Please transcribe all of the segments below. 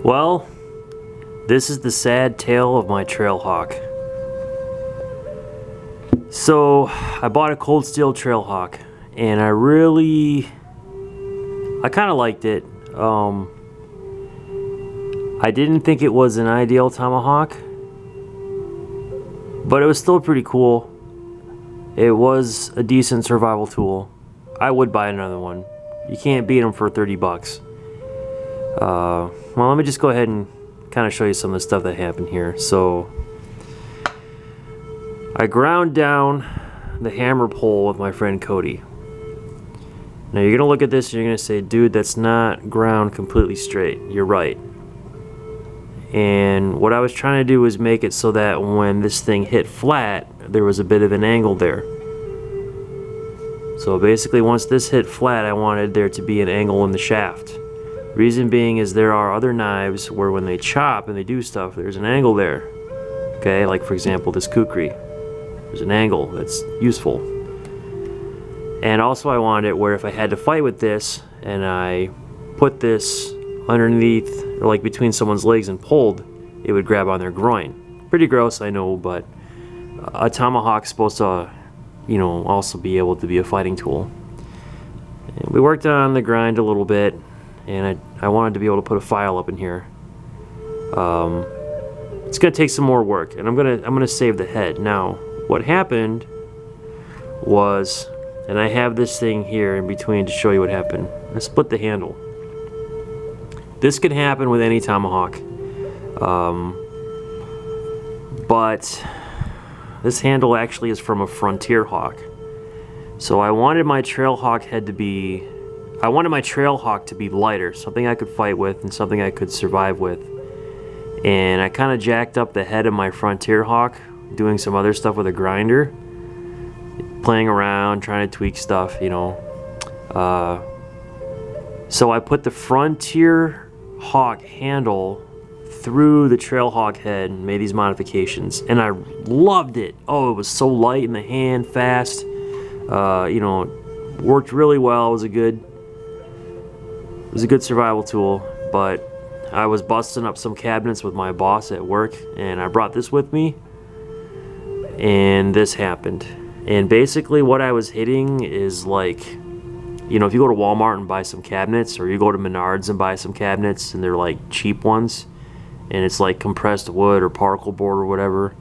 Well, this is the sad tale of my Trailhawk. So, I bought a Cold Steel Trailhawk, and I kind of liked it. I didn't think it was an ideal tomahawk, but it was still pretty cool. It was a decent survival tool. I would buy another one. You can't beat them for 30 bucks. Well, let me just go ahead and kind of show you some of the stuff that happened here. So, I ground down the hammer pole with my friend Cody. Now you're gonna look at this and you're gonna say, dude, that's not ground completely straight. You're right. And what I was trying to do was make it so that when this thing hit flat, there was a bit of an angle there. So basically, once this hit flat, I wanted there to be an angle in the shaft. Reason being is there are other knives where when they chop and they do stuff, there's an angle there. Okay, like for example this kukri. There's an angle that's useful. And also I wanted it where if I had to fight with this and I put this underneath or like between someone's legs and pulled, it would grab on their groin. Pretty gross, I know, but a tomahawk's supposed to, you know, also be able to be a fighting tool. And we worked on the grind a little bit, and I wanted to be able to put a file up in here. It's gonna take some more work, and I'm gonna save the head. Now, what happened was, and I have this thing here in between to show you what happened. I split the handle. This could happen with any tomahawk, but this handle actually is from a Frontier Hawk. So I wanted my Trailhawk head to be, I wanted my Trailhawk to be lighter, something I could fight with and something I could survive with. And I kind of jacked up the head of my Frontier Hawk, doing some other stuff with a grinder, playing around, trying to tweak stuff, you know. So I put the Frontier Hawk handle through the Trailhawk head and made these modifications, and I loved it. Oh, it was so light in the hand, fast. You know, worked really well. It was a good survival tool. But I was busting up some cabinets with my boss at work, and I brought this with me, and this happened. And basically, what I was hitting is like, you know, if you go to Walmart and buy some cabinets, or you go to Menards and buy some cabinets, and they're like cheap ones, and it's like compressed wood or particle board or whatever,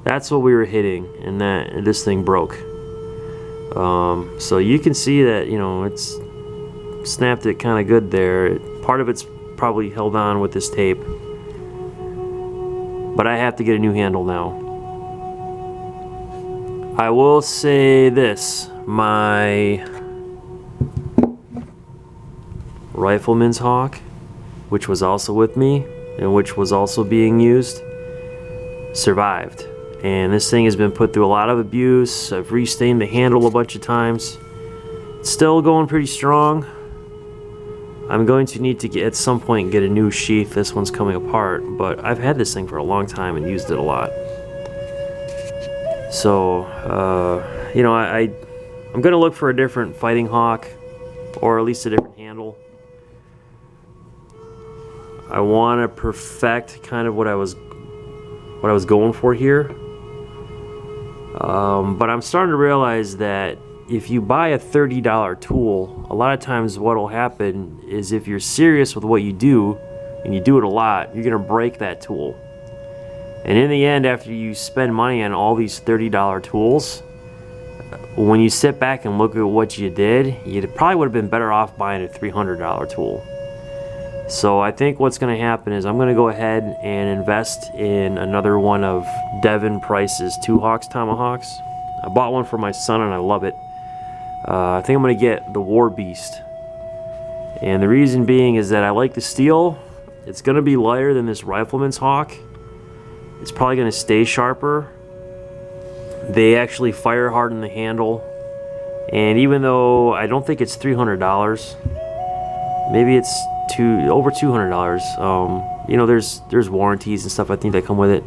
that's what we were hitting, and this thing broke. So you can see that, you know, it's snapped it kind of good there. Part of it's probably held on with this tape, but I have to get a new handle now. I will say this, my Rifleman's Hawk, which was also with me and which was also being used, survived. And this thing has been put through a lot of abuse. I've restained the handle a bunch of times. It's still going pretty strong. I'm going to need to at some point get a new sheath. This one's coming apart, but I've had this thing for a long time and used it a lot. So, you know, I'm going to look for a different fighting hawk, or at least a different handle. I want to perfect kind of what I was going for here. But I'm starting to realize that if you buy a $30 tool, a lot of times what will happen is if you're serious with what you do, and you do it a lot, you're going to break that tool. And in the end, after you spend money on all these $30 tools, when you sit back and look at what you did, you probably would have been better off buying a $300 tool. So I think what's going to happen is I'm going to go ahead and invest in another one of Devin Price's Two Hawks tomahawks. I bought one for my son and I love it. I think I'm going to get the War Beast. And the reason being is that I like the steel. It's going to be lighter than this Rifleman's Hawk. It's probably going to stay sharper. They actually fire harden the handle. And even though I don't think it's $300, maybe it's over $200. You know, there's warranties and stuff I think that come with it.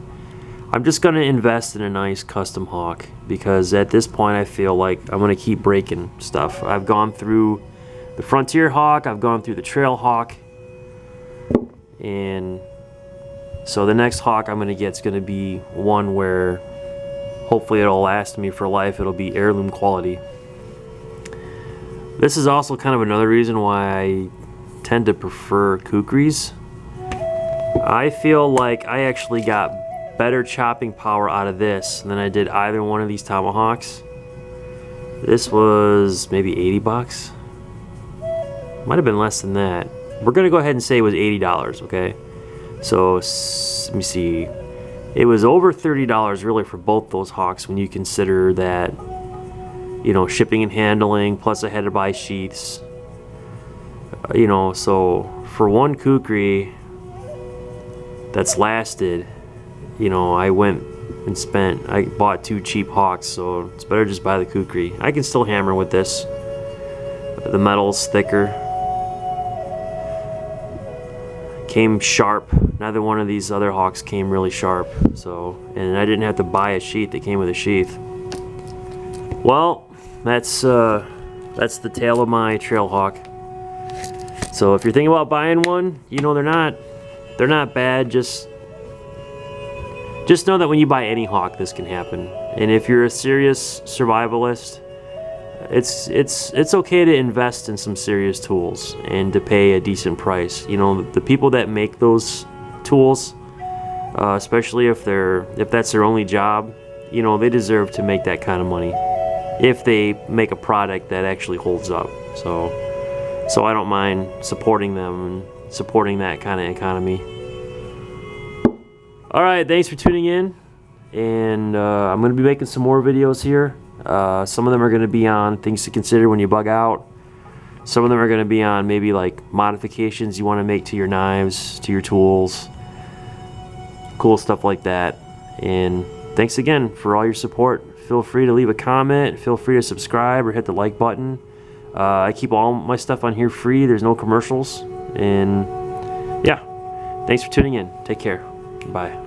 I'm just gonna invest in a nice custom hawk, because at this point I feel like I'm gonna keep breaking stuff. I've gone through the Frontier Hawk, I've gone through the Trailhawk, And so the next hawk I'm gonna get is gonna be one where hopefully it'll last me for life. It'll be heirloom quality. This is also kind of another reason why I tend to prefer kukris. I feel like I actually got better chopping power out of this than I did either one of these tomahawks. This was maybe 80 bucks. Might have been less than that. We're gonna go ahead and say it was $80, okay? So let me see. It was over $30 really for both those hawks when you consider that, you know, shipping and handling, plus I had to buy sheaths. You know, so for one kukri that's lasted, you know, I went and I bought 2 cheap hawks, so it's better just buy the kukri. I can still hammer with this. The metal's thicker. Came sharp. Neither one of these other hawks came really sharp, so, and I didn't have to buy a sheath. They came with a sheath. Well, that's the tale of my trail hawk. So if you're thinking about buying one, you know, they're not bad. Just know that when you buy any hawk, this can happen. And if you're a serious survivalist, it's okay to invest in some serious tools and to pay a decent price. You know, the people that make those tools, especially if that's their only job, you know, they deserve to make that kind of money if they make a product that actually holds up. So I don't mind supporting them and supporting that kind of economy. All right, thanks for tuning in, and I'm going to be making some more videos here. Some of them are going to be on things to consider when you bug out. Some of them are going to be on maybe like modifications you want to make to your knives, to your tools, cool stuff like that. And thanks again for all your support. Feel free to leave a comment, feel free to subscribe or hit the like button. I keep all my stuff on here free. There's no commercials. And yeah, thanks for tuning in. Take care. Bye.